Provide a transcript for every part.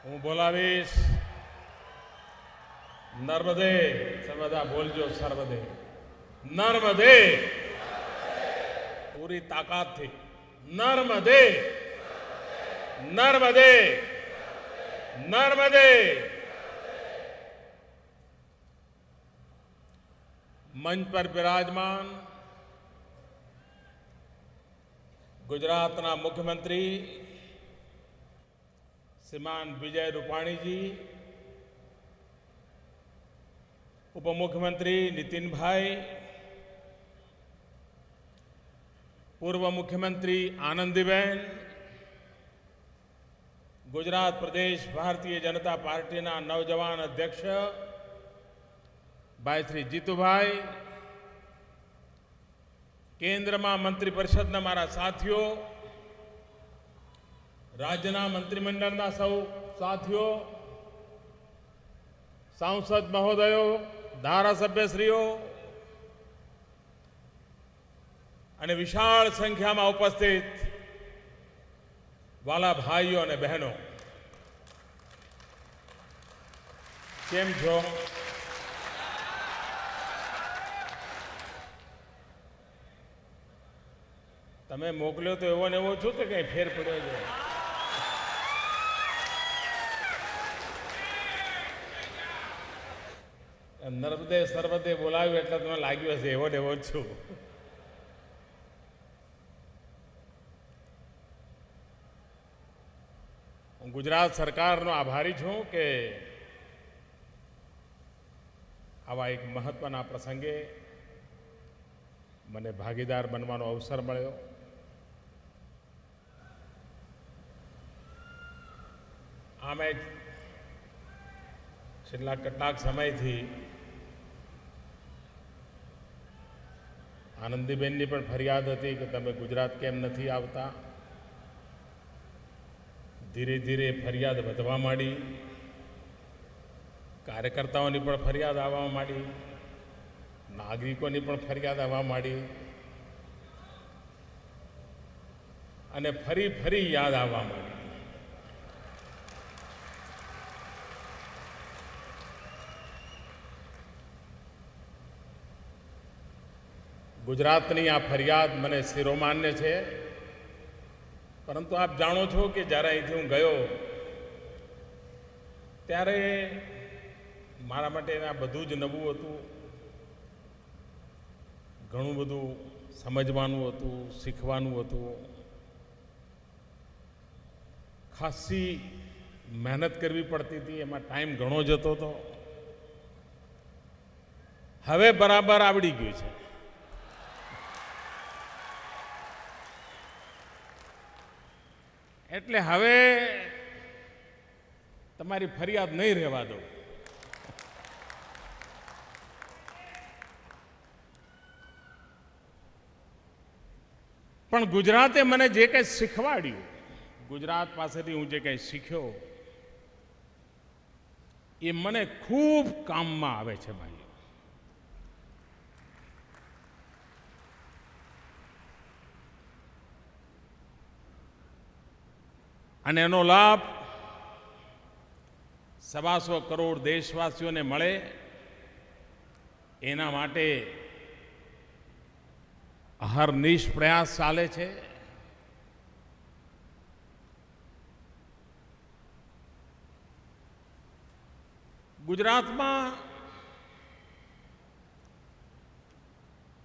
હું બોલાવીશ નર્મદે. સર્વદા બોલજો સર્વદે. નર્મદે. પૂરી તાકાતથી નર્મદે. નર્મદે. નર્મદે. મંચ પર બિરાજમાન ગુજરાતના મુખ્યમંત્રી શ્રીમાન વિજય રૂપાણીજી, ઉપમુખ્યમંત્રી નીતિનભાઈ, પૂર્વ મુખ્યમંત્રી આનંદીબેન, ગુજરાત પ્રદેશ ભારતીય જનતા પાર્ટીના નવજવાન અધ્યક્ષ ભાઈ શ્રી જીતુભાઈ, કેન્દ્રમાં મંત્રી પરિષદના મારા સાથીઓ, રાજ્યના મંત્રીમંડળના સૌ સાથીઓ, સાંસદ મહોદયો, ધારાસભ્યશ્રીઓ અને વિશાળ સંખ્યામાં ઉપસ્થિત વાલા ભાઈઓ અને બહેનો, કેમ છો? તમે મોકલ્યો તો એવો ને એવો છું કે કઈ ફેર પડ્યો છે? નર્મદે સર્વદે બોલાવ્યું એટલે તમને લાગ્યું હશે એવો ને એવો જ છું. હું ગુજરાત સરકારનો આભારી છું કે આવા એક મહત્વના પ્રસંગે મને ભાગીદાર બનવાનો અવસર મળ્યો. આમે છેલ્લા કેટલાક સમયથી આનંદીબેનની પણ ફરિયાદ હતી કે તમે ગુજરાત કેમ નથી આવતા. ધીરે ધીરે ફરિયાદ વધવા માંડી, કાર્યકર્તાઓની પણ ફરિયાદ આવવા માંડી, નાગરિકોની પણ ફરિયાદ આવવા માંડી અને ફરી ફરી યાદ આવવા માંડી. ગુજરાતની આ ફરિયાદ મને શિરોમાન્ય છે, પરંતુ આપ જાણો છો કે જ્યારે અહીંથી હું ગયો ત્યારે મારા માટે આ બધું જ નવું હતું. ઘણું બધું સમજવાનું હતું, શીખવાનું હતું, ખાસી મહેનત કરવી પડતી હતી, એમાં ટાઈમ ઘણો જતો હતો. હવે બરાબર આવડી ગયું છે. એટલે હવે તમારી ફરિયાદ નહીં રહેવા દો. પણ ગુજરાતે મને જે કંઈ શીખવાડ્યું, ગુજરાત પાસેથી હું જે કંઈ શીખ્યો, એ મને ખૂબ કામમાં આવે છે ભાઈ. અને એનો લાભ 125 કરોડ દેશવાસીઓને મળે એના માટે અહર્નિશ પ્રયાસ ચાલે છે. ગુજરાતમાં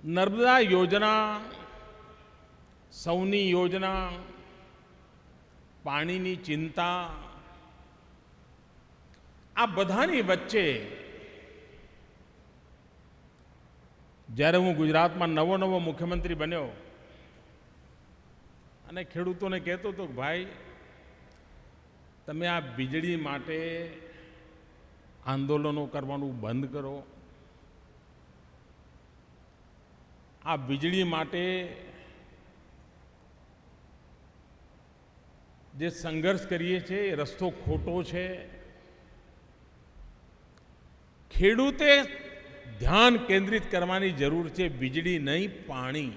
નર્મદા યોજના, સૌની યોજના, પાણીની ચિંતા, આ બધાની વચ્ચે જ્યારે હું ગુજરાતમાં નવો મુખ્યમંત્રી બન્યો અને ખેડૂતોને કહેતો હતો કે ભાઈ તમે આ વીજળી માટે આંદોલનો કરવાનું બંધ કરો. આ વીજળી માટે જે સંઘર્ષ કરીએ છીએ એ રસ્તો ખોટો છે. ખેડૂતે ધ્યાન કેન્દ્રિત કરવાની જરૂર છે, વીજળી નહીં પાણી.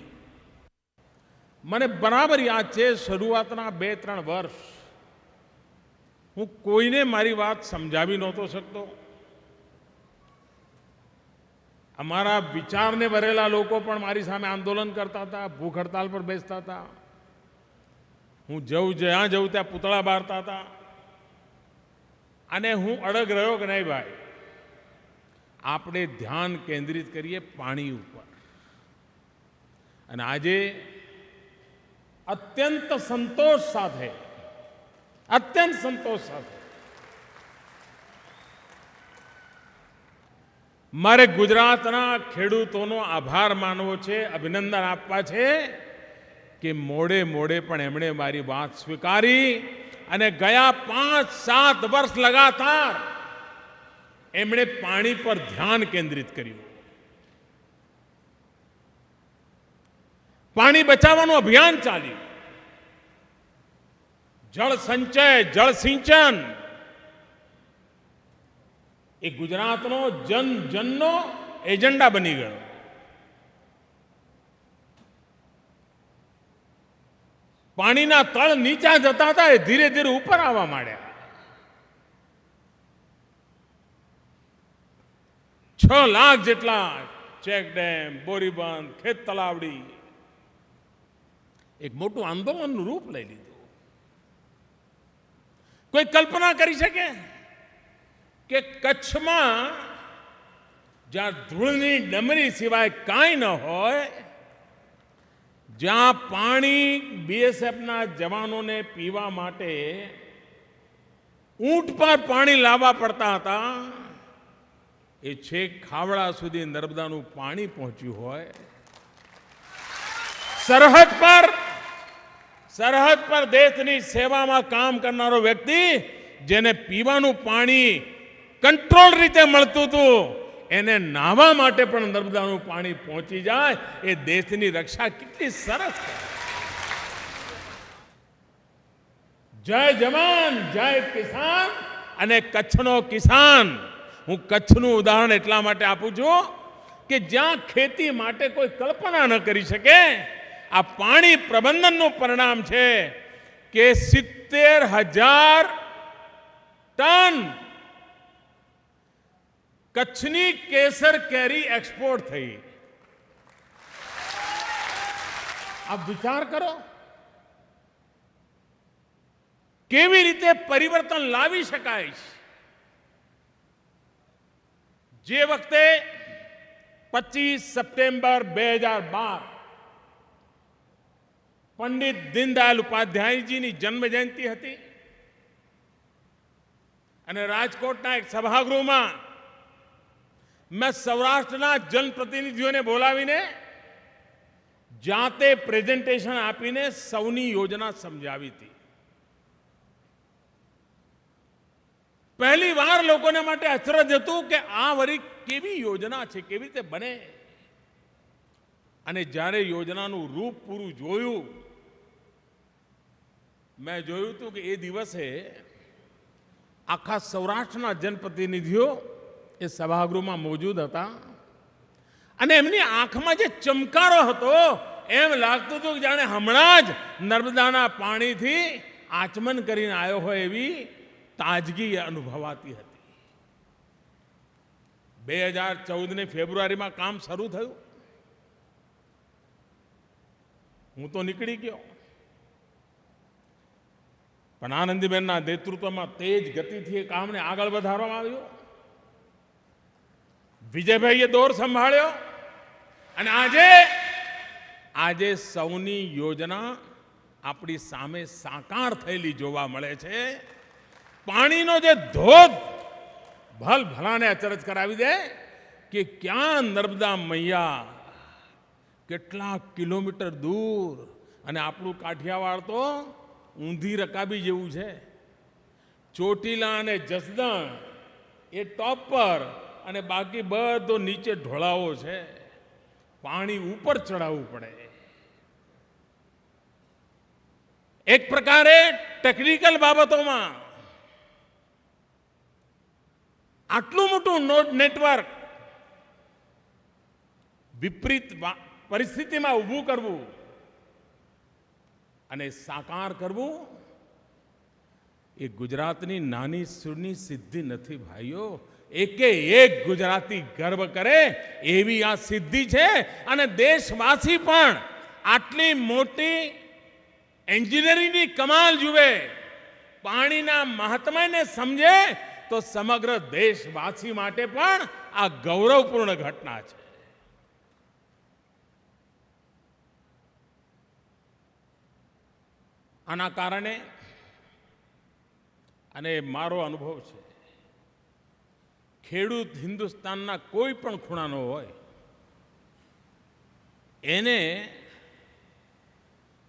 મને બરાબર યાદ છે શરૂઆતના 2-3 વર્ષ હું કોઈને મારી વાત સમજાવી નહોતો શકતો. અમારા વિચારને ભરેલા લોકો પણ મારી સામે આંદોલન કરતા હતા, ભૂખ હડતાલ પર બેસતા હતા. હું જ્યાં જઉં ત્યાં પૂતળા બાળતા હતા. અને હું અડગ રહ્યો કે નહીં ભાઈ, આપણે ધ્યાન કેન્દ્રિત કરીએ પાણી ઉપર. અને આજે અત્યંત સંતોષ સાથે મારે ગુજરાતના ખેડૂતોનો આભાર માનવો છે, અભિનંદન આપવા છે કે મોડે પણ એમણે મારી વાત સ્વીકારી અને ગયા 5-7 વર્ષ લગાતાર એમણે પાણી પર ધ્યાન કેન્દ્રિત કર્યું. પાણી બચાવવાનું અભિયાન ચાલ્યું. જળ સંચય, જળ સિંચન એ ગુજરાતનો જનનો એજન્ડા બની ગયો. પાણીના તળ નીચા જતા હતા, એ ધીરે ધીરે ઉપર આવવા માંડ્યા. 6 લાખ જેટલા ચેકડેમ, બોરીબંધ, ખેત તલાવડી એક મોટું આંદોલનનું રૂપ લઈ લીધું. કોઈ કલ્પના કરી શકે કે કચ્છમાં જ્યાં ધૂળની ડમરી સિવાય કાંઈ ન હોય, જ્યાં પાણી બીએસએફના જવાનોને પીવા માટે ઊંટ પર પાણી લાવવા પડતા હતા, એ છેક ખાવડા સુધી નર્મદાનું પાણી પહોંચ્યું હોય. સરહદ પર દેશની સેવામાં કામ કરનારો વ્યક્તિ, જેને પીવાનું પાણી કંટ્રોલ રીતે મળતું હતું, એને નાહવા માટે પણ નર્મદાનું પાણી પહોંચી જાય, એ દેશની રક્ષા કેટલી સરસ છે. જય જવાન, જય કિસાન. અને કચ્છનો કિસાન, હું કચ્છનું ઉદાહરણ એટલા માટે આપું છું કે જ્યાં ખેતી માટે કોઈ કલ્પના ન કરી શકે, આ પાણી પ્રબંધનનું પરિણામ છે કે 70,000 ટન કચ્છની કેસર કેરી એક્સપોર્ટ થઈ. આપ વિચાર કરો કેવી રીતે પરિવર્તન લાવી શકાય. જે વખતે 25 સપ્ટેમ્બર 2012 પંડિત દીનદયાળ ઉપાધ્યાયજીની જન્મ જયંતિ હતી અને રાજકોટના એક સભાગૃહમાં મેં સૌરાષ્ટ્રના જનપ્રતિનિધિઓને બોલાવીને જાતે પ્રેઝન્ટેશન આપીને સૌની યોજના સમજાવી હતી. પહેલી વાર લોકોને માટે અચરજ હતું કે આ વળી કેવી યોજના છે, કેવી રીતે બને. અને જ્યારે યોજનાનું રૂપ પૂરું જોયું, મેં જોયું હતું કે એ દિવસે આખા સૌરાષ્ટ્રના જનપ્રતિનિધિઓ એ સભાગૃહમાં મોજૂદ હતા અને એમની આંખમાં જે ચમકારો હતો, એમ લાગતું હતું કે જાણે હમણાં જ નર્મદાના પાણીથી આચમન કરીને આવ્યો હોય એવી તાજગી અનુભવાતી હતી. 2014ની ફેબ્રુઆરીમાં કામ શરૂ થયું. હું તો નીકળી ગયો, પણ આનંદીબેનના નેતૃત્વમાં તેજ ગતિથી એ કામને આગળ વધારવામાં આવ્યું. વિજયભાઈએ દોર સંભાળ્યો અને આજે સૌની યોજના આપણી સામે સાકાર થયેલી જોવા મળે છે. પાણીનો જે ધોધ ભલાને અચરજ કરાવી દે કે ક્યાં નર્મદા મૈયા કેટલા કિલોમીટર દૂર, અને આપણું કાઠિયાવાડ તો ઊંધી રકાબી જેવું છે. ચોટીલા અને જસદણ એ ટોપ પર અને બાકી બધો નીચે ઢોળાવો છે. પાણી ઉપર ચડાવવું પડે. એક પ્રકારે ટેકનિકલ બાબતોમાં આટલું મોટું નેટવર્ક વિપરીત પરિસ્થિતિમાં ઊભું કરવું અને સાકાર કરવું એ ગુજરાતની નાની સૂની સિદ્ધિ નથી ભાઈઓ. એકે એક ગુજરાતી ગર્વ કરે એવી આ સિદ્ધિ છે. અને દેશવાસી પણ આટલી મોટી એન્જિનિયરિંગની કમાલ જુએ, પાણીના મહાત્મ્યને સમજે, તો સમગ્ર દેશવાસી માટે પણ આ ગૌરવપૂર્ણ ઘટના છે. આના કારણે, અને મારો અનુભવ છે, ખેડૂત હિન્દુસ્તાનના કોઈ પણ ખૂણાનો હોય, એને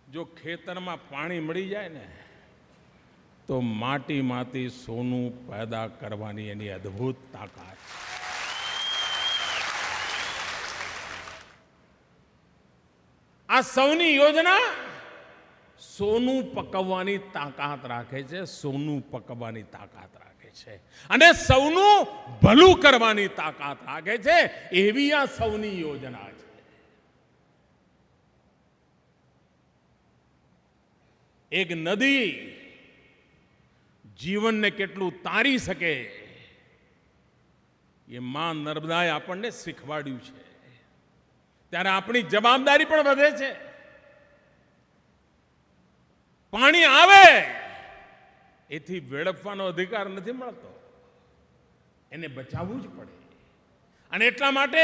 જો ખેતરમાં પાણી મળી જાય ને, તો માટીમાંથી સોનું પેદા કરવાની એની અદ્ભુત તાકાત છે. આ સૌની યોજના સોનું પકવવાની તાકાત રાખે છે, સોનું પકવવાની તાકાત રાખે છે, અને સૌનું ભલું કરવાની તાકાત રાખે છે. એવી આ સૌની યોજના છે. એક નદી જીવનને કેટલું તારી શકે એ માં નર્મદાએ આપણને શીખવાડ્યું છે. ત્યારે આપણી જવાબદારી પણ વધે છે. પાણી આવે એથી વેડફવાનો અધિકાર નથી મળતો, એને બચાવવું જ પડે. અને એટલા માટે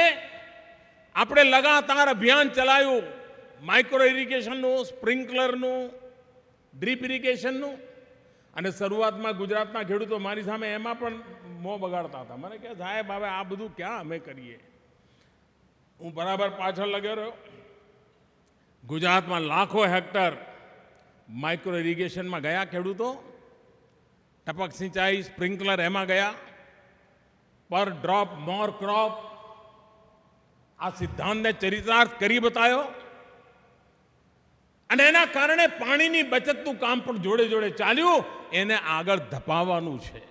આપણે લગાતાર અભિયાન ચલાવ્યું, માઇક્રો ઇરિગેશનનું, સ્પ્રિંકલરનું, ડ્રીપ ઇરિગેશનનું. અને શરૂઆતમાં ગુજરાતના ખેડૂતો મારી સામે એમાં પણ મોં બગાડતા હતા. મને કહે, સાહેબ હવે આ બધું ક્યાં અમે કરીએ. હું બરાબર પાછળ લગ્યો રહ્યો. ગુજરાતમાં લાખો હેક્ટર માઇક્રો ઇરિગેશનમાં ગયા ખેડૂતો, ટપક સિંચાઈ, સ્પ્રિંકલર એમાં ગયા. પર ડ્રોપ મોર ક્રોપ, આ સિદ્ધાંતને ચરિતાર્થ કરી બતાવ્યો. અને એના કારણે પાણીની બચતનું કામ પણ જોડે જોડે ચાલ્યું. એને આગળ ધપાવવાનું છે.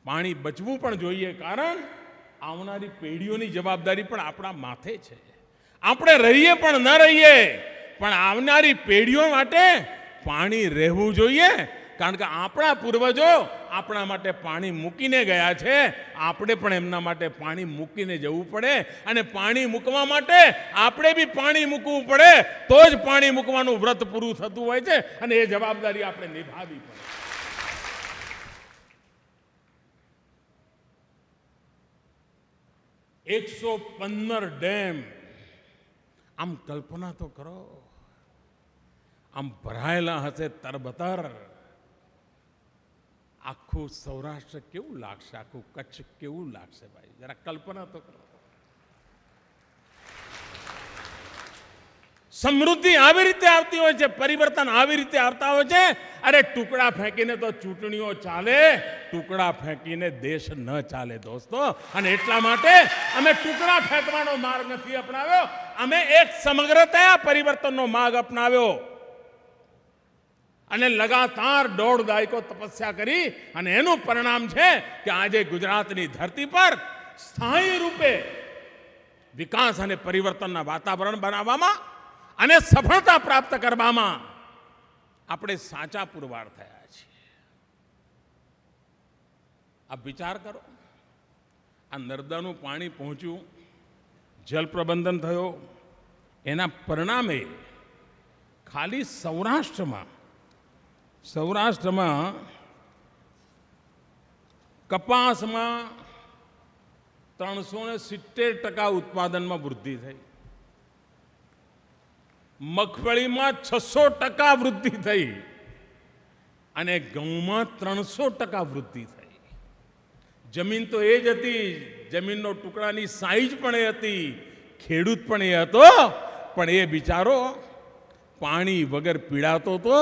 પાણી બચવું પણ જોઈએ, કારણ આવનારી પેઢીઓની જવાબદારી પણ આપણા માથે છે. આપણે રહીએ પણ ન રહીએ, પણ આવનારી પેઢીઓ માટે પાણી રહેવું જોઈએ. કારણ કે આપણા પૂર્વજો આપણા માટે પાણી મૂકીને ગયા છે. આપણે પણ એમના માટે પાણી મૂકીને જવું પડે. અને પાણી મૂકવા માટે આપણે બી પાણી મૂકવું પડે, તો જ પાણી મૂકવાનું વ્રત પૂરું થતું હોય છે. અને એ જવાબદારી આપણે નિભાવવી પડે. 115 ડેમ, આમ કલ્પના તો કરો, આમ ભરાયેલા હશે તરબતર. આખું સૌરાષ્ટ્ર કેવું લાગશે, આખું કચ્છ કેવું લાગશે ભાઈ, જરા કલ્પના તો કરો. સમૃદ્ધિ આવી રીતે આવતી હોય છે, પરિવર્તન આવી રીતે આવતા હોય છે. અરે ટુકડા ફેંકીને તો ચૂંટણીઓ ચાલે, ટુકડા ફેંકીને દેશ ન ચાલે દોસ્તો. અને એટલા માટે અમે ટુકડા ફેંકવાનો માર્ગ નથી અપનાવ્યો, અમે એક સમગ્રતા પરિવર્તનનો માર્ગ અપનાવ્યો. અને લગાતાર 1.5 દાયકો તપસ્યા કરી. અને એનું પરિણામ છે કે આજે ગુજરાતની ધરતી પર સ્થાયી રૂપે વિકાસ અને પરિવર્તનના વાતાવરણ બનાવવામાં અને સફળતા પ્રાપ્ત કરવામાં આપણે સાચા પુરવાર થયા છીએ. આપ વિચાર કરો, આ નર્મદાનું પાણી પહોંચ્યું, જલ પ્રબંધન થયો, એના પરિણામે ખાલી સૌરાષ્ટ્રમાં કપાસમાં 370% ઉત્પાદનમાં વૃદ્ધિ થઈ, મગફળીમાં 600% વૃદ્ધિ થઈ, અને ઘઉંમાં 300% વૃદ્ધિ થઈ. જમીન તો એ જ હતી, જમીનનો ટુકડાની સાઈઝ પણ એ હતી, ખેડૂત પણ એ હતો, પણ એ બિચારો પાણી વગર પીડાતો હતો.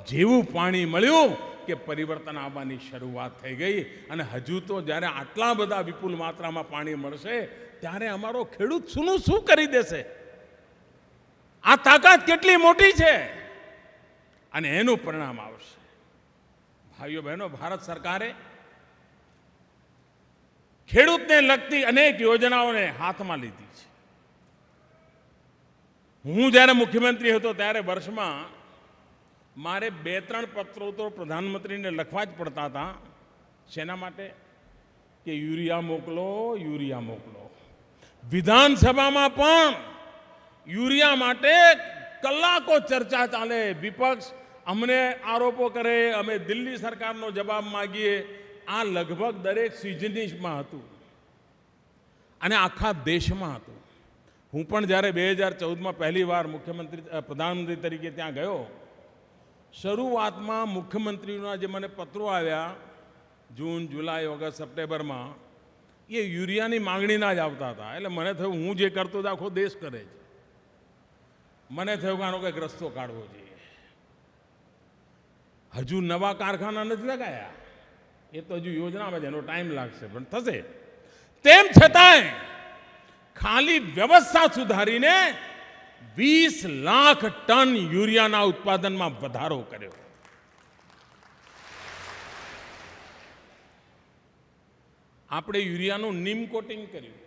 જેવું પાણી મળ્યું કે પરિવર્તન આવવાની શરૂઆત થઈ ગઈ. અને હજુ તો જ્યારે આટલા બધા વિપુલ માત્રામાં પાણી મળશે, ત્યારે અમારો ખેડૂત શું કરી દેશે. આ તાકાત કેટલી મોટી છે, અને એનું પરિણામ આવશે. ભાઈઓ બહેનો, ભારત સરકારે ખેડૂતને લગતી અનેક યોજનાઓને હાથમાં લીધી છે. હું જ્યારે મુખ્યમંત્રી હતો ત્યારે વર્ષમાં મારે 2-3 પત્રો તો પ્રધાનમંત્રીને લખવા જ પડતા હતા. શેના માટે? કે યુરિયા મોકલો, યુરિયા મોકલો. વિધાનસભામાં પણ યુરિયા માટે કલાકો ચર્ચા ચાલે. વિપક્ષ અમને આરોપો કરે, અમે દિલ્હી સરકારનો જવાબ માગીએ. આ લગભગ દરેક સિઝનીમાં હતું અને આખા દેશમાં હતું. હું પણ જ્યારે 2014માં પહેલી વાર પ્રધાનમંત્રી તરીકે ત્યાં ગયો, શરૂઆતમાં મુખ્યમંત્રીઓના જે મને પત્રો આવ્યા જૂન, જુલાઈ, ઓગસ્ટ, સપ્ટેમ્બરમાં, એ યુરિયાની માંગણીના જ આવતા હતા. એટલે મને થયું હું જે કરતો હતો આખો દેશ કરે છે. મને થયું કે આનો કંઈક રસ્તો કાઢવો જોઈએ. હજુ નવા કારખાના નથી લગાયા, એ તો હજુ યોજનામાં છે, એનો ટાઈમ લાગશે, પણ થશે. તેમ છતાંય ખાલી વ્યવસ્થા સુધારીને 20 લાખ ટન યુરિયાના ઉત્પાદનમાં વધારો કર્યો. આપણે યુરિયાનું નીમ કોટિંગ કર્યું.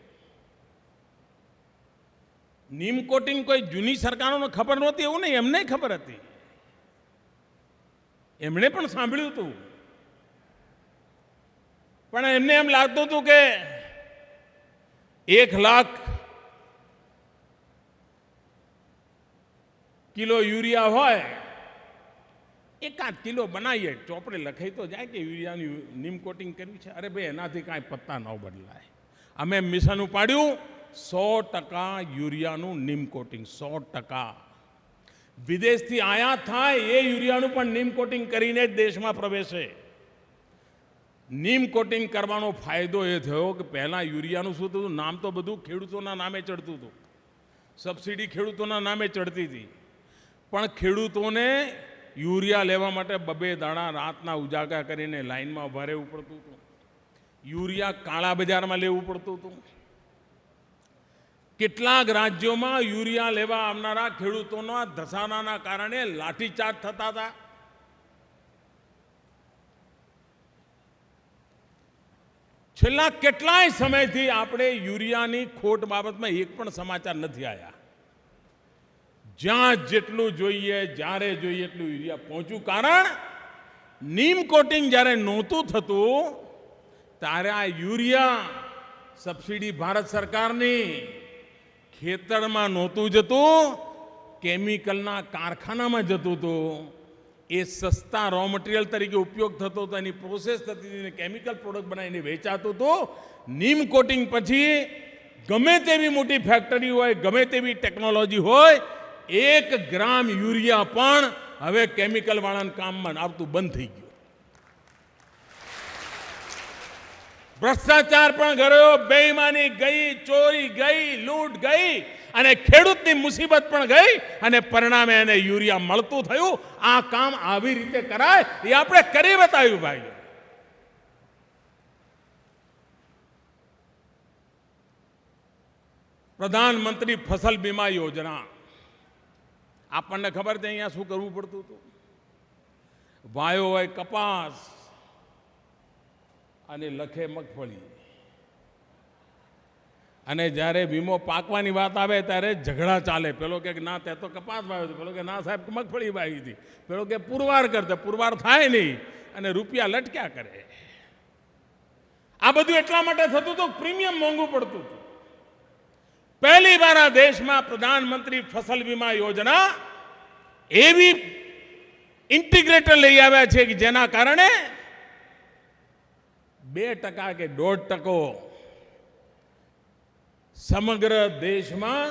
નીમ કોટિંગ કોઈ જૂની સરકારોને ખબર નહોતી એવું નહીં, એમને ખબર હતી. એમણે પણ સાંભળ્યું હતું, પણ એમને એમ લાગતું હતું કે 1 લાખ કિલો યુરિયા હોય, 1 કિલો બનાવીએ, ચોપડે લખાઈ તો જાય કે યુરિયાની નીમ કોટિંગ કર્યું છે. અરે ભાઈ, એનાથી કાંઈ પત્તા ન બદલાય. અમે મિશન ઉપાડ્યું 100% યુરિયાનું નીમ કોટિંગ. 100% વિદેશથી આયાત થાય એ યુરિયાનું પણ નીમ કોટિંગ કરીને જ દેશમાં પ્રવેશે. નીમ કોટિંગ કરવાનો ફાયદો એ થયો કે પહેલાં યુરિયાનું શું થતું, નામ તો બધું ખેડૂતોના નામે ચડતું હતું, સબસિડી ખેડૂતોના નામે ચડતી હતી, પણ ખેડૂતોને યુરિયા લેવા માટે 2 દાડા રાતના ઉજાગરા કરીને લાઈનમાં ઊભા રહેવું પડતું હતું. યુરિયા કાળા બજારમાં લેવું પડતું હતું. કેટલાક રાજ્યોમાં યુરિયા લેવા આવનારા ખેડૂતોના ધસારાના કારણે લાઠીચાર્જ થતા હતા. છેલ્લા કેટલાય સમયથી આપણે યુરિયાની ખોટ બાબતમાં એક પણ સમાચાર નથી આવ્યા. જ્યાં જેટલું જોઈએ, જ્યારે જોઈએ એટલું યુરિયા પહોંચ્યું. કારણ નીમ કોટિંગ જ્યારે નહોતું થતું ત્યારે આ યુરિયા સબસિડી ભારત સરકારની, ખેતરમાં નહોતું જતું, કેમિકલના કારખાનામાં જતું હતું. એ સસ્તા રો મટીરિયલ તરીકે ઉપયોગ થતો હતો, એની પ્રોસેસ થતી હતી, કેમિકલ પ્રોડક્ટ બનાવીને વેચાતું હતું. નીમ કોટિંગ પછી ગમે તેવી મોટી ફેક્ટરી હોય, ગમે તેવી ટેકનોલોજી હોય, 1 ગ્રામ યુરિયા પણ હવે કેમિકલ વાળાના કામમાં આવતું બંધ થઈ ગયું. ભ્રષ્ટાચાર પણ ગયો, બેઈમાની ગઈ, ચોરી ગઈ, લૂંટ ગઈ અને ખેડૂતની મુસીબત પણ ગઈ અને પરિણામે એને યુરિયા મળતું થયું. આ કામ આવી રીતે કરાય એ આપણે કરી બતાવ્યું ભાઈ. પ્રધાનમંત્રી ફસલ બીમા યોજના, આપણને ખબર છે અહીંયા શું કરવું પડતું હતું. વાયો હોય કપાસ અને લખે મગફળી, અને જ્યારે વીમો પાકવાની વાત આવે ત્યારે ઝઘડા ચાલે. પેલો કે ના તે તો કપાસ વાવ્યો હતો, પેલો કે ના સાહેબ મગફળી વાવી હતી, પેલો કે પુરવાર કરતા, પુરવાર થાય નહીં અને રૂપિયા લટક્યા કરે. આ બધું એટલા માટે થતું હતું, પ્રીમિયમ મોંઘું પડતું હતું. પહેલી વાર આ દેશમાં પ્રધાનમંત્રી ફસલ વીમા યોજના એવી ઇન્ટિગ્રેટર લઈ આવ્યા છે કે જેના કારણે 2% કે 1.5% સમગ્ર દેશમાં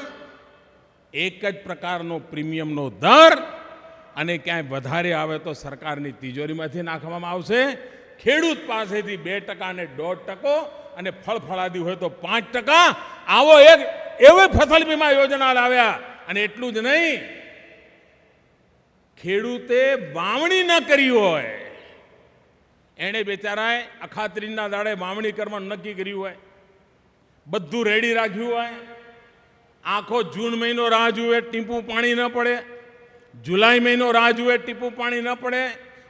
એક જ પ્રકારનો પ્રીમિયમનો દર, અને ક્યાંય વધારે આવે તો સરકારની તિજોરીમાંથી નાખવામાં આવશે. ખેડૂત પાસેથી 2% અને 1.5%, અને ફળફળાદી હોય તો 5%. આવો એક એવી ફસલ વીમા યોજના લાવ્યા. અને એટલું જ નહીં, ખેડૂતે વાવણી ન કરી હોય, એણે બિચારાએ અખાત્રીજના દાડે વાવણી કરવાનું નક્કી કર્યું હોય, બધું રેડી રાખ્યું હોય, આખો જૂન મહિનો રાહ જુએ, ટીપું પાણી ન પડે, જુલાઈ મહિનો રાહ જુએ, ટીપું પાણી ન પડે,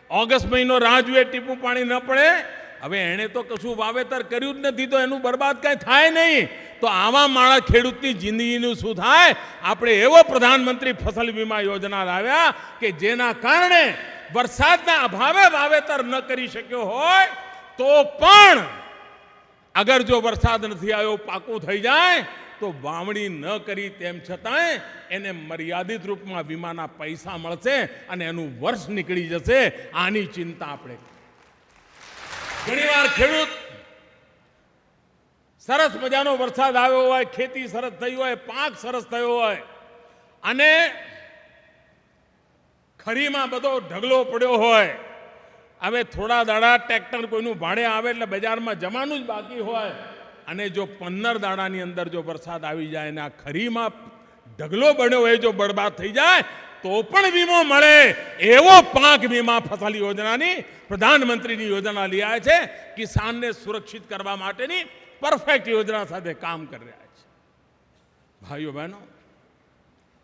ઓગસ્ટ મહિનો રાહ જુએ, ટીપું પાણી ન પડે. હવે એણે તો કશું વાવેતર કર્યું જ નથી તો એનું બરબાદ કાંઈ થાય નહીં, તો આવા માણસ ખેડૂતની જિંદગીનું શું થાય? આપણે એવો પ્રધાનમંત્રી ફસલ વીમા યોજના લાવ્યા કે જેના કારણે વરસાદના અભાવે વાવેતર ન કરી શક્યો હોય તો પણ અગર જો વરસાદ નથી આવ્યો, પાકું થઈ જાય તો વાવણી ન કરી તેમ છતાંય એને મર્યાદિત રૂપમાં વીમાના પૈસા મળશે અને એનું વર્ષ નીકળી જશે. આની ચિંતા આપણે. ઘણીવાર ખેડૂત સરસ મજાનો વરસાદ આવ્યો હોય, ખેતી સરસ થઈ હોય, પાક સરસ થયો હોય અને ખરીમાં બધો ઢગલો પડ્યો હોય, હવે થોડા દાડા ટ્રેક્ટર કોઈનું ભાડે આવે એટલે બજારમાં જવાનું જ બાકી હોય અને જો 15 દાડાની અંદર જો વરસાદ આવી જાય અને આ ખરીમાં ઢગલો બન્યો હોય, જો બરબાદ થઈ જાય તો પણ વીમો મળે એવો પાક વીમા ફસલ યોજનાની પ્રધાનમંત્રીની યોજના લઈ આવ્યા છે. કિસાનને સુરક્ષિત કરવા માટેની પરફેક્ટ યોજના સાથે કામ કરી રહ્યા છે. ભાઈઓ બહેનો,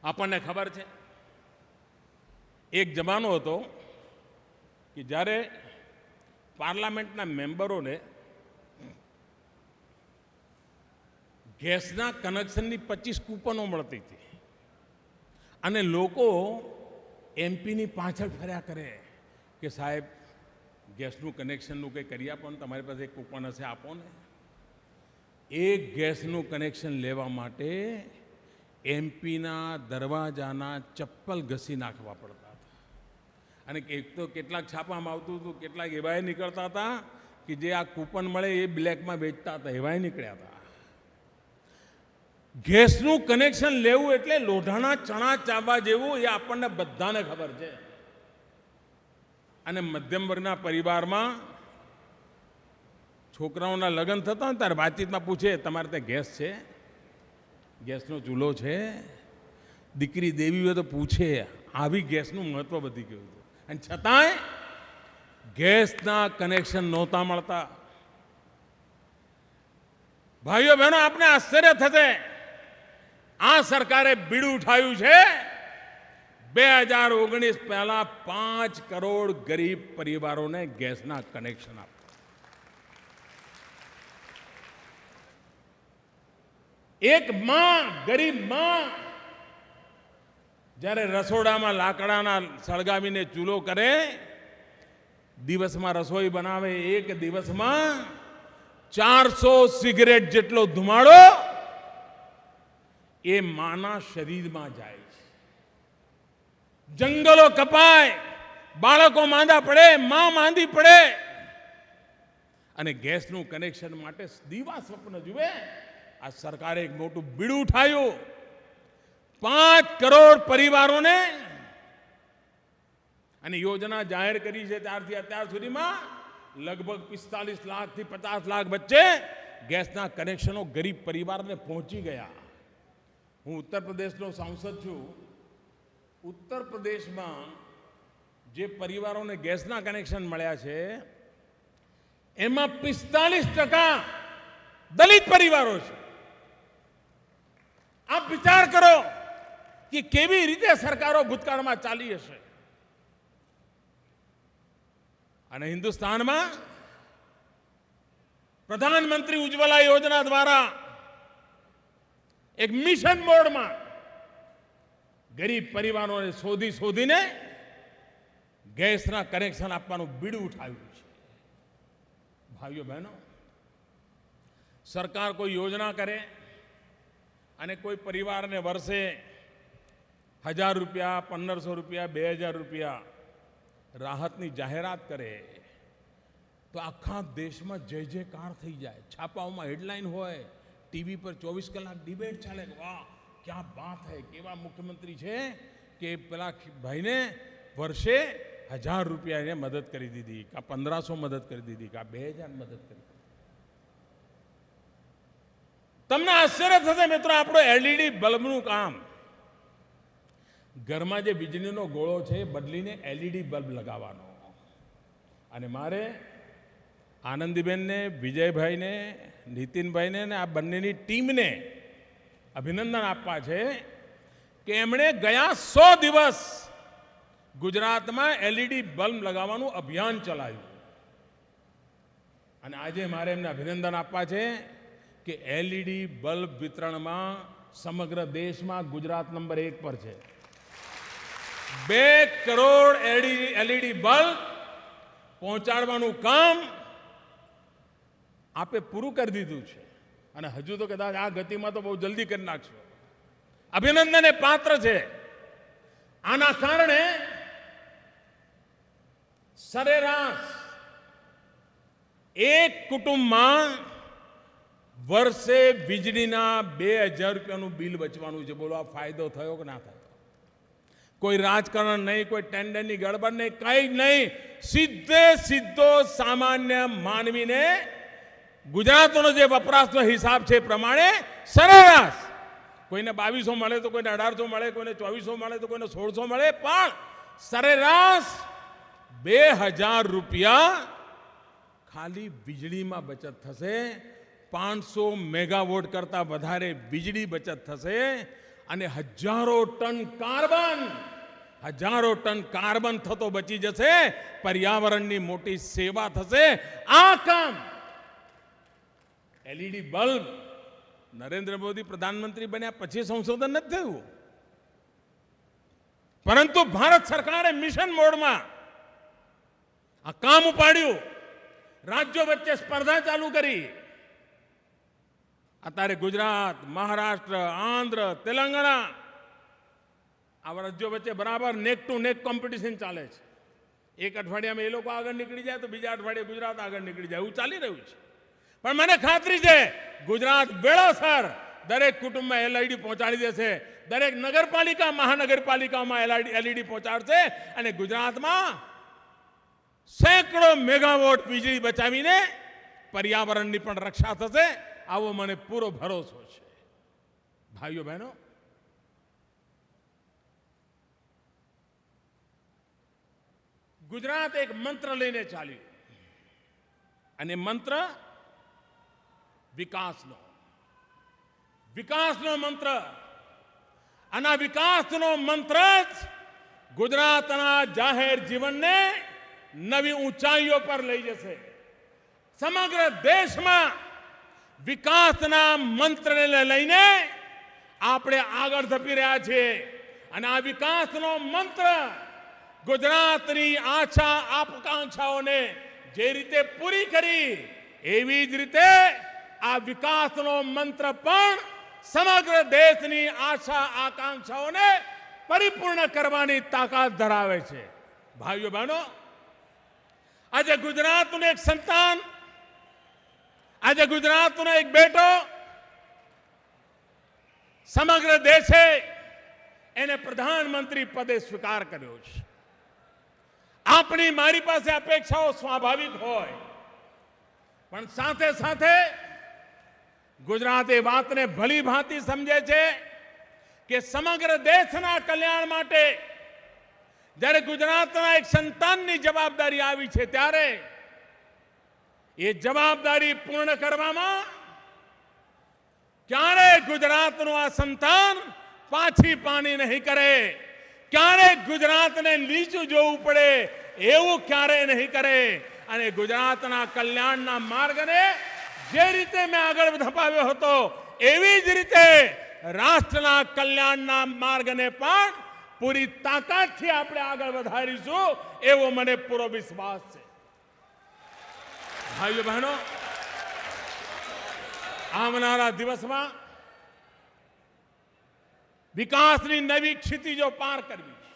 આપણને ખબર છે એક જમાનો હતો કે જ્યારે પાર્લામેન્ટના મેમ્બરોને ગેસના કનેક્શનની 25 કૂપનો મળતી હતી અને લોકો એમપીની પાછળ ફર્યા કરે કે સાહેબ ગેસનું કનેક્શનનું કંઈ કરી આપો ને, તમારી પાસે એક કૂપન હશે આપો ને. એક ગેસનું કનેક્શન લેવા માટે એમપીના દરવાજાના ચપ્પલ ઘસી નાખવા પડતા હતા અને એક તો કેટલાક છાપામાં આવતું હતું, કેટલાક એવાય નીકળતા હતા કે જે આ કૂપન મળે એ બ્લેકમાં વેચતા હતા, એવાય નીકળ્યા હતા. ગેસનું કનેક્શન લેવું એટલે લોઢાના ચણા ચાવવા જેવું, એ આપણને બધાને ખબર છે. અને મધ્યમ વર્ગના પરિવારમાં છોકરાઓના લગ્ન થતા હોય ત્યારે વાતચીતમાં પૂછે, તમારે ત્યાં ગેસ છે? ગેસનો ચૂલો છે? દીકરી દેવી હોય તો પૂછે. આવી ગેસનું મહત્વ વધી ગયું હતું અને છતાંય ગેસના કનેક્શન નહોતા મળતા. ભાઈઓ બહેનો, આપણે આશ્ચર્ય થશે, આ સરકારે બીડું ઉઠાવ્યું છે 2019 પહેલા 5 કરોડ ગરીબ પરિવારોને ગેસના કનેક્શન આપ્યા. એક માં, ગરીબ માં જ્યારે રસોડામાં લાકડાના સળગાવીને ચૂલો કરે, દિવસમાં રસોઈ બનાવે, એક દિવસમાં 400 સિગરેટ જેટલો ધુમાડો એ માના શરીરમાં જાય છે. જંગલો કપાય, બાળકો માંદા પડે, માં માંદી પડે અને ગેસનું કનેક્શન માટે દીવા સ્વપ્ન જુએ. આ સરકારે એક મોટું બીડું ઉઠાવ્યું. 5 કરોડ પરિવારોને અને યોજના જાહેર કરી છે ત્યારથી અત્યાર સુધીમાં લગભગ 45 લાખથી 50 લાખ વચ્ચે ગેસના કનેક્શનો ગરીબ પરિવારને પહોંચી ગયા. હું ઉત્તર પ્રદેશનો સાંસદ છું. ઉત્તર પ્રદેશમાં જે પરિવારોને ગેસના કનેક્શન મળ્યા છે એમાં 45% દલિત પરિવારો છે. આપ વિચાર કરો કે કેવી રીતે સરકારો ભૂતકાળમાં ચાલી હશે. અને હિન્દુસ્તાનમાં પ્રધાનમંત્રી ઉજ્જવલા યોજના દ્વારા એક મિશન મોડમાં ગરીબ પરિવારોને શોધીને ગેસના કનેક્શન આપવાનું બીડું ઉઠાવ્યું છે. ભાઈઓ બહેનો, સરકાર કોઈ યોજના કરે અને કોઈ પરિવારને વર્ષે 1000 રૂપિયા, 1500 રૂપિયા, 2000 રૂપિયા રાહતની જાહેરાત કરે તો આખા દેશમાં જય જયકાર થઈ જાય. છાપાઓમાં હેડલાઇન હોય, ટીવી પર 24 કલાક ડિબેટ ચાલે. વાહ, ક્યાં બાત હૈ, કેવા મુખ્યમંત્રી છે કે પેલા ભાઈને વર્ષે 1000 રૂપિયા એને મદદ કરી દીધી, કા 1500 મદદ કરી દીધી, કા 2000 મદદ કરી દીધી. તમને આશ્ચર્ય થશે મિત્રો, આપણો એલઈડી બલ્બનું કામ, ઘરમાં જે વીજળીનો ગોળો છે બદલીને એલઈડી બલ્બ લગાવવાનો. અને મારે આનંદીબેનને, વિજયભાઈને, નીતિનભાઈને અને આ બંનેની ટીમને અભિનંદન આપવા છે કે એમણે ગયા 100 દિવસ ગુજરાતમાં એલઈડી બલ્બ લગાવવાનું અભિયાન ચલાવ્યું. અને આજે મારે એમને અભિનંદન આપવા છે કે એલઈડી બલ્બ વિતરણમાં સમગ્ર દેશમાં ગુજરાત નંબર 1 પર છે. 2 કરોડ એલઈડી બલ્બ પહોંચાડવાનું કામ આપે પૂરું કરી દીધું છે અને હજુ તો કદાચ આ ગતિમાં તો બહુ જલ્દી કરી નાખશો. અભિનંદનને પાત્ર છે. આના કારણે સરેરાશ એક કુટુંબમાં વર્ષે વીજળીના 2000 રૂપિયાનું બિલ બચવાનું છે. બોલો આ ફાયદો થયો કે ના થયો? કોઈ રાજકારણ નહીં, કોઈ ટેન્ડરની ગડબડ નહીં, કંઈ નહીં. સીધો સામાન્ય માનવીને ગુજરાતનો જે વપરાશનો હિસાબ છે એ પ્રમાણે સરેરાશ કોઈને 2200 મળે તો કોઈને 1800 મળે, કોઈને 2400 મળે તો કોઈને 1600 મળે, પણ સરેરાશ 2000 રૂપિયા ખાલી વીજળીમાં બચત થશે. 500 મેગાવોટ કરતા વધારે વીજળી બચત થશે અને હજારો ટન કાર્બન થતો બચી જશે. પર્યાવરણની મોટી સેવા થશે. આ કામ એલઈડી બલ્બ નરેન્દ્ર મોદી પ્રધાનમંત્રી બન્યા પછી સંશોધન નથી થયું, પરંતુ ભારત સરકારે મિશન મોડમાં આ કામ ઉપાડ્યું. રાજ્યો વચ્ચે સ્પર્ધા ચાલુ કરી. અત્યારે ગુજરાત, મહારાષ્ટ્ર, આંધ્ર, તેલંગાણા આવા રાજ્યો વચ્ચે બરાબર નેક ટુ નેક કોમ્પિટિશન ચાલે છે. એક અઠવાડિયામાં એ લોકો આગળ નીકળી જાય તો બીજા અઠવાડિયે ગુજરાત આગળ નીકળી જાય, એવું ચાલી રહ્યું છે. પણ મને ખાતરી છે ગુજરાત વેળાસર દરેક કુટુંબમાં એલઈડી પહોંચાડી દેશે. દરેક નગરપાલિકા, મહાનગરપાલિકામાં એલઈડી પહોંચાડશે અને ગુજરાતમાં સેંકડો મેગાવોટ વીજળી બચાવીને પર્યાવરણની પણ રક્ષા થશે. આવો મને પૂરો ભરોસો છે. ભાઈઓ બહેનો, ગુજરાત એક મંત્ર લઈને ચાલ્યું અને મંત્ર વિકાસનો મંત્ર. અને આ વિકાસનો મંત્ર જ ગુજરાતના જાહેર જીવનને નવી ઊંચાઈઓ પર લઈ જશે. સમગ્ર દેશમાં વિકાસના મંત્રને લઈને આપણે આગળ ધપી રહ્યા છીએ અને આ વિકાસનો મંત્ર ગુજરાતની આશા આકાંક્ષાઓને જે રીતે પૂરી કરી એવી જ રીતે આ વિકાસનો મંત્ર પણ સમગ્ર દેશની આશા આકાંક્ષાઓને પરિપૂર્ણ કરવાની તાકાત ધરાવે છે. ભાઈઓ બહેનો, આજે ગુજરાતનું એક સંતાન, આજે ગુજરાતનો એક બેટો સમગ્ર દેશે એને પ્રધાનમંત્રી પદે સ્વીકાર કર્યો છે. આપણી મારી પાસે અપેક્ષાઓ સ્વાભાવિક હોય, પણ સાથે સાથે ગુજરાત એ વાતને ભલી ભાંતિ સમજે છે કે સમગ્ર દેશના કલ્યાણ માટે જ્યારે ગુજરાતના એક સંતાનની જવાબદારી આવી છે ત્યારે એ જવાબદારી પૂર્ણ કરવામાં ક્યારેય ગુજરાતનું આ સંતાન પાછી પાની નહીં કરે. ક્યારેય ગુજરાતને નીચું જોવું પડે એવું ક્યારેય નહીં કરે. અને ગુજરાતના કલ્યાણના માર્ગને જે રીતે મેં આગળ ધપાવ્યો હતો એવી જ રીતે રાષ્ટ્રના કલ્યાણના માર્ગને પણ પૂરી તાકાતથી આપણે આગળ વધારીશું એવો મને પૂરો વિશ્વાસ છે. ભાઈઓ બહેનો, આવનારા દિવસમાં વિકાસની નવી ક્ષિતિજો પાર કરવી છે.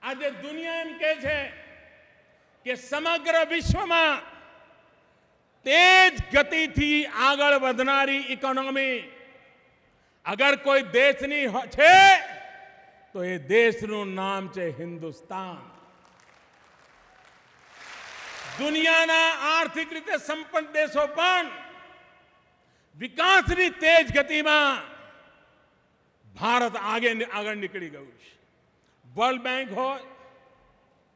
આજે દુનિયા એમ કહે છે કે સમગ્ર વિશ્વમાં તેજ ગતિથી આગળ વધનારી ઇકોનોમી અગર કોઈ દેશની છે તો એ દેશનું નામ છે હિન્દુસ્તાન. દુનિયાના આર્થિક રીતે સંપન્ન દેશો પણ વિકાસની તેજ ગતિમાં ભારત આગળ નીકળી ગયું છે. વર્લ્ડ બેંક હોય,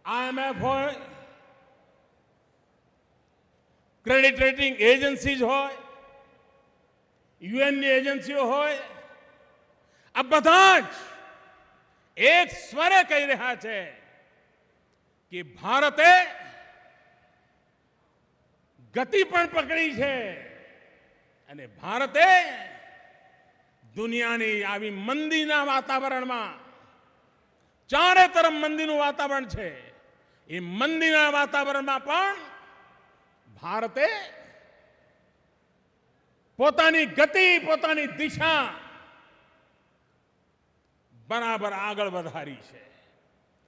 IMF હોય, ક્રેડિટ રેટિંગ એજન્સીઝ હોય, યુએનની એજન્સીઓ હોય, આ બધા જ એક સ્વરે કહી રહ્યા છે કે ભારતે ગતિ પણ પકડી છે અને ભારતે દુનિયાની આવી મંદીના વાતાવરણમાં ચારે તરફ મંદીનું વાતાવરણ છે. એ મંદીના વાતાવરણમાં પણ ભારતે પોતાની ગતિ, પોતાની દિશા બરાબર આગળ વધારી છે.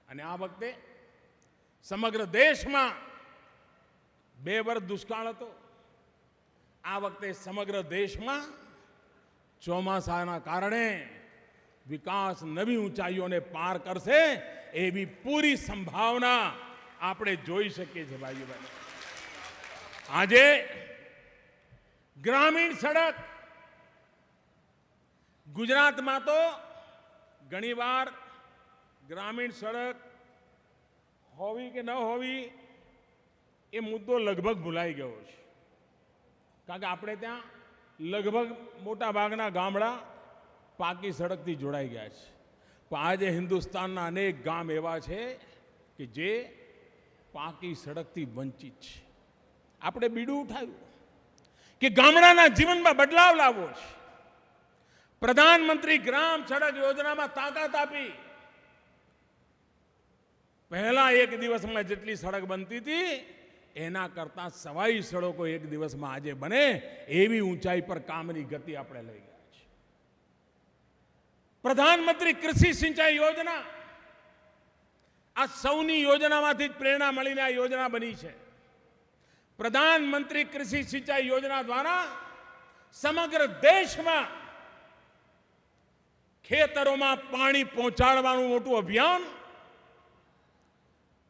અને આ વખતે સમગ્ર દેશમાં 2 વર્ષ દુષ્કાળ હતો. આ વખતે સમગ્ર દેશમાં ચોમાસાના કારણે વિકાસ નવી ઊંચાઈઓને પાર કરશે એવી પૂરી સંભાવના આપણે જોઈ શકીએ છીએ. ભાઈઓ બહેનો, આજે ગ્રામીણ સડક ગુજરાતમાં તો ઘણીવાર ગ્રામીણ સડક હોવી કે ન હોવી એ મુદ્દો લગભગ ભૂલાઈ ગયો છે. કારણ કે આપણે ત્યાં લગભગ મોટા ભાગના ગામડા પાકી સડકથી જોડાઈ ગયા છે. પણ આજે હિન્દુસ્તાનના અનેક ગામ એવા છે કે જે પાકી સડકથી વંચિત છે. આપણે બીડું ઉઠાવ્યું કે ગામડાના જીવનમાં બદલાવ લાવવો છે. પ્રધાનમંત્રી ગ્રામ સડક યોજનામાં તાકાત આપી. પહેલા એક દિવસમાં જેટલી સડક બનતી હતી એના કરતા સવાઈ સડકો એક દિવસમાં આજે બને એવી ઊંચાઈ પર કામની ગતિ આપણે લઈ ગયા છે. પ્રધાનમંત્રી કૃષિ સિંચાઈ યોજના, આ સૌની યોજનામાંથી જ પ્રેરણા મળીને આ યોજના બની છે. પ્રધાનમંત્રી કૃષિ સિંચાઈ યોજના દ્વારા સમગ્ર દેશમાં ખેતરોમાં પાણી પહોંચાડવાનું મોટું અભિયાન,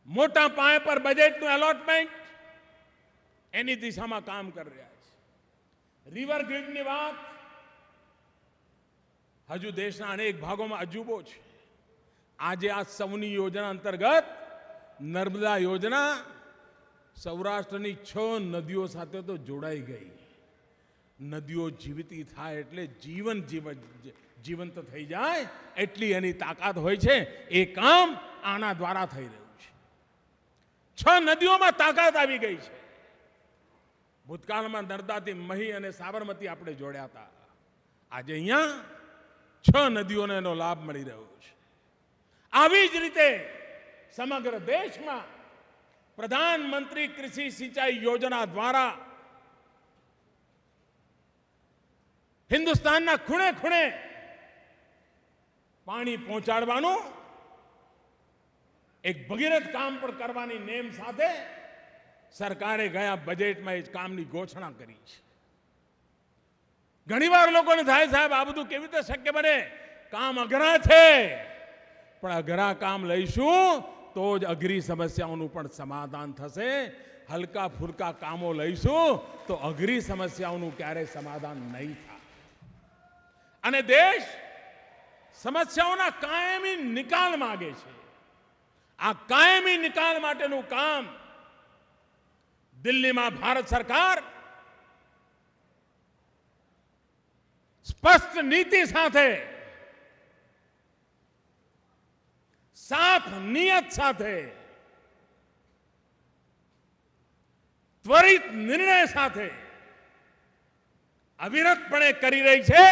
મોટા પાયે પર બજેટનું એલોટમેન્ટ એની દિશામાં કામ કરી રહ્યા છે. રિવર ગ્રીડની વાત હજુ દેશના અનેક ભાગોમાં અજુબો છે. આજે આ સૌની યોજના અંતર્ગત નર્મદા યોજના સૌરાષ્ટ્રની 6 નદીઓ સાથે તો જોડાઈ ગઈ. નદીઓ જીવતી થાય એટલે જીવંત થઈ જાય એટલી એની તાકાત હોય છે. એ કામ આના દ્વારા થઈ રહ્યું છે. 6 નદીઓમાં તાકાત આવી ગઈ છે. ભૂતકાળમાં નર્મદાથી મહી અને સાબરમતી આપણે જોડ્યા હતા. આજે અહીંયા 6 નદીઓને એનો લાભ મળી રહ્યો છે. આવી જ રીતે સમગ્ર દેશમાં પ્રધાનમંત્રી કૃષિ સિંચાઈ યોજના દ્વારા હિન્દુસ્તાનના ખૂણે ખૂણે પાણી પહોંચાડવાનું એક ભગીરથ કામ પણ કરવાની નેમ સાથે સરકારે ગયા બજેટમાં એ કામની ઘોષણા કરી છે. ઘણીવાર લોકોને થાય, સાહેબ આ બધું કેવી રીતે શક્ય બને? કામ અઘરા છે, પણ અઘરા કામ લઈશું તો જ અઘરી સમસ્યાઓનું પણ સમાધાન થશે. હલકા ફુલકા કામો લઈશું તો અઘરી સમસ્યાઓનું ક્યારેય સમાધાન નહીં થાય. અને દેશ સમસ્યાઓના કાયમી નિકાલ માંગે છે. આ કાયમી નિકાલ માટેનું કામ દિલ્હીમાં ભારત સરકાર સ્પષ્ટ નીતિ સાથે, સાફ નિયત સાથે, ત્વરિત નિર્ણય સાથે અવિરતપણે કરી રહી છે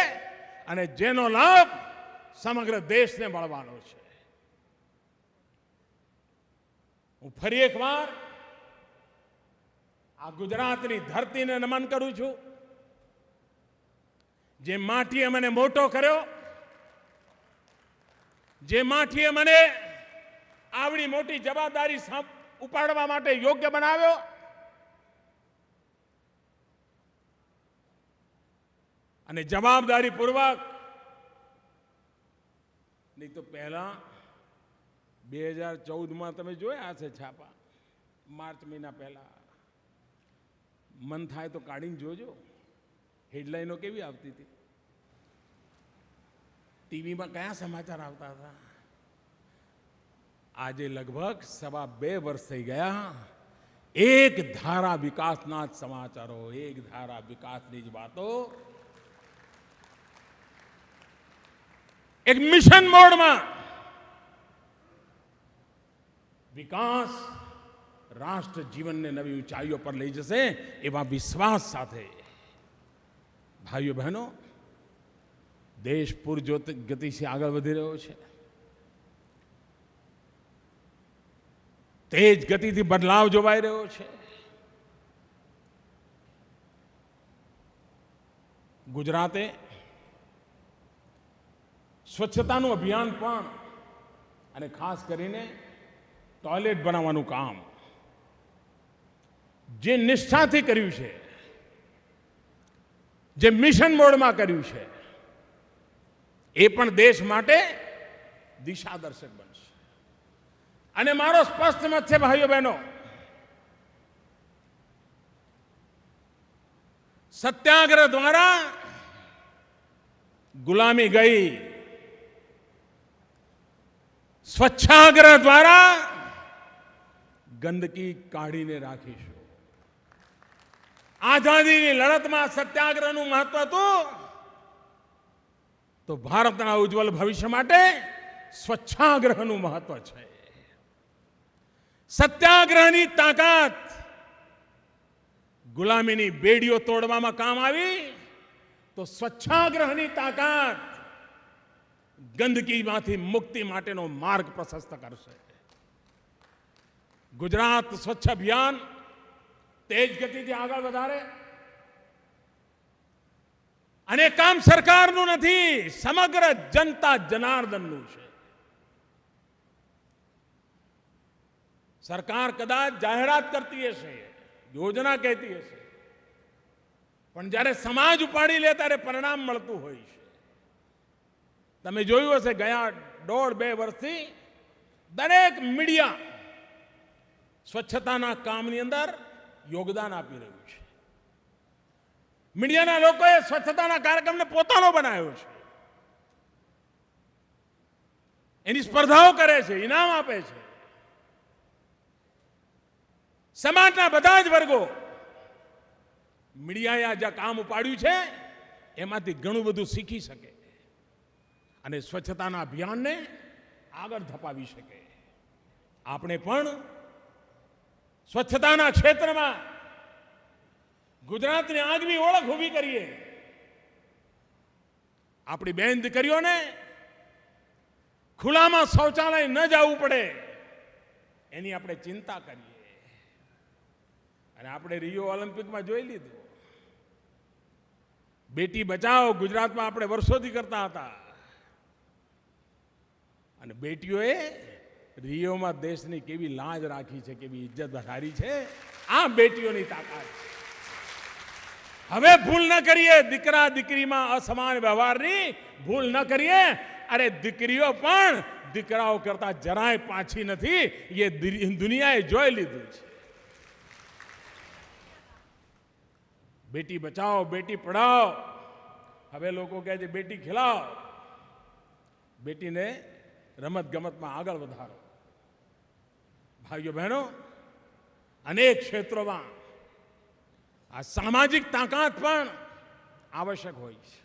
અને જેનો લાભ સમગ્ર દેશને મળવાનો છે. હું ફરી એકવાર આ ગુજરાતની ધરતીને નમન કરું છું. જે માટીએ મને મોટો કર્યો, જે માટીએ મને આવડી મોટી જવાબદારી ઉપાડવા માટે યોગ્ય બનાવ્યો, અને જવાબદારી પૂર્વક, નહીં તો પહેલા 2014માં તમે જોયા હશે છાપા, માર્ચ મહિના પહેલા. મન થાય તો કાઢીને જોજો, હેડલાઈનો કેવી આવતી હતી, ટીવીમાં કયા સમાચાર આવતા હતા. આજે લગભગ 2.25 વર્ષ થઈ ગયા. એક ધારા વિકાસના જ સમાચારો, એક ધારા વિકાસની જ વાતો, એક મિશન મોડમાં વિકાસ રાષ્ટ્ર જીવનને નવી ઊંચાઈઓ પર લઈ જશે એવા વિશ્વાસ સાથે ભાઈઓ બહેનો, દેશ પૂરજોત ગતિથી આગળ વધી રહ્યો છે. તેજ ગતિથી બદલાવ જોવાઈ રહ્યો છે. ગુજરાતે સ્વચ્છતાનું અભિયાન પણ અને ખાસ કરીને ટોયલેટ બનાવવાનું કામ જે નિષ્ઠાથી કર્યું છે, જે મિશન મોડમાં કર્યું છે, એ પણ દેશ માટે દિશાદર્શક બનશે. અને મારો સ્પષ્ટ મત છે ભાઈઓ બહેનો, સત્યાગ્રહ દ્વારા ગુલામી ગઈ, સ્વચ્છાગ્રહ દ્વારા ગંદકી કાઢીને રાખીશું. આઝાદીની લડતમાં સત્યાગ્રહનું મહત્વ હતું, તો ભારતના ઉજ્જવળ ભવિષ્ય માટે સ્વચ્છાગ્રહનું મહત્વ છે. સત્યાગ્રહની તાકાત ગુલામીની બેડીઓ તોડવામાં કામ આવી, તો સ્વચ્છાગ્રહની તાકાત ગંદકીમાંથી મુક્તિ માટેનો માર્ગ પ્રશસ્ત કરશે. ગુજરાત સ્વચ્છ અભિયાન તેજ ગતિથી આગળ વધારે, અને કામ સરકારનું નથી, સમગ્ર જનતા જનાર્દનનું છે. સરકાર કદાચ જાહેરાત કરતી હશે, યોજના કહેતી હશે, પણ જ્યારે સમાજ ઉપાડી લે ત્યારે પરિણામ મળતું હોય છે. તમે જોયું હશે, ગયા 1.5-2 વર્ષથી દરેક મીડિયા સ્વચ્છતાના કામની અંદર યોગદાન આપી રહ્યું છે. મીડિયાના લોકોએ સ્વચ્છતાના કાર્યક્રમને પોતાનો બનાવ્યો છે. એની સ્પર્ધાઓ કરે છે, ઇનામ આપે છે. સમાજના બધા જ વર્ગો મીડિયાએ આ જે કામ ઉપાડ્યું છે એમાંથી ઘણું બધું શીખી શકે અને સ્વચ્છતાના અભિયાનને આગળ ધપાવી શકે. આપણે પણ સ્વચ્છતાના ક્ષેત્રમાં ગુજરાતની આગવી ઓળખ ઊભી કરીએ. આપણી બેન દીકરીઓને ખુલ્લામાં શૌચાલય ન જવું પડે એની આપણે ચિંતા કરીએ. અને આપણે રિયો ઓલિમ્પિકમાં જોઈ લીધું, બેટી બચાવો ગુજરાતમાં આપણે વર્ષોથી કરતા હતા, અને બેટીઓએ રિયોમાં દેશની કેવી લાજ રાખી છે, કેવી ઇજ્જત વધારી છે. આ બેટીઓની તાકાત છે. હવે ભૂલ ન કરીએ, દીકરા દીકરીમાં અસમાન વ્યવહારની ભૂલ ન કરીએ. અરે દીકરીઓ પણ દીકરાઓ કરતા જરાય પાછી નથી, એ દુનિયાએ જોઈ લીધું છે. બેટી બચાવો, બેટી પઢાઓ. હવે લોકો કહે છે બેટી ખિલાઓ. બેટીને રમત ગમતમાં આગળ વધારો. ભાઈઓ બહેનો, અનેક ક્ષેત્રોમાં આ સામાજિક તાકાત પણ આવશ્યક હોય છે.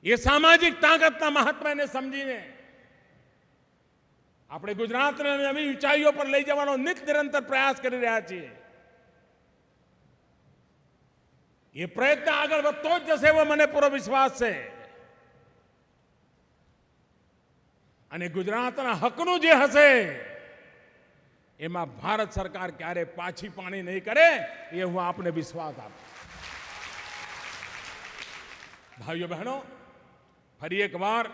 એ સામાજિક તાકાતના મહત્વને સમજીને આપણે ગુજરાતને નવી ઊંચાઈઓ પર લઈ જવાનો નિરંતર પ્રયાસ કરી રહ્યા છીએ. એ પ્રયત્ન આગળ વધતો જ જશે એવો મને પૂરો વિશ્વાસ છે. અને ગુજરાતના હકનું જે હશે એમાં ભારત સરકાર ક્યારે પાછી પાણી નહીં કરે, એ હું આપને વિશ્વાસ આપું. ભાઈઓ બહેનો, ફરી એકવાર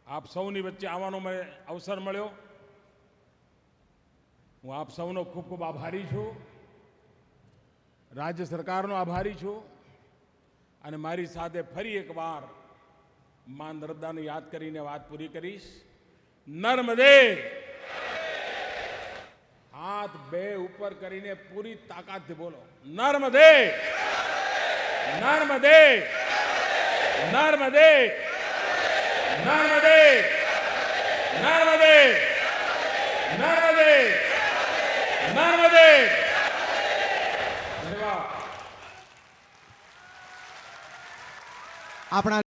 આપ સૌની વચ્ચે આવવાનો મને અવસર મળ્યો. હું આપ સૌનો ખૂબ ખૂબ આભારી છું, રાજ્ય સરકારનો આભારી છું. અને મારી સાથે ફરી એકવાર માં નર્મદાને યાદ કરીને વાત પૂરી કરીશ. નર્મદે. હાથ બે ઉપર કરીને પૂરી તાકાતથી બોલો, નર્મદે, નર્મદે, નર્મદે, નર્મદે, નર્મદે, નર્મદે, નર્મદે. આપણા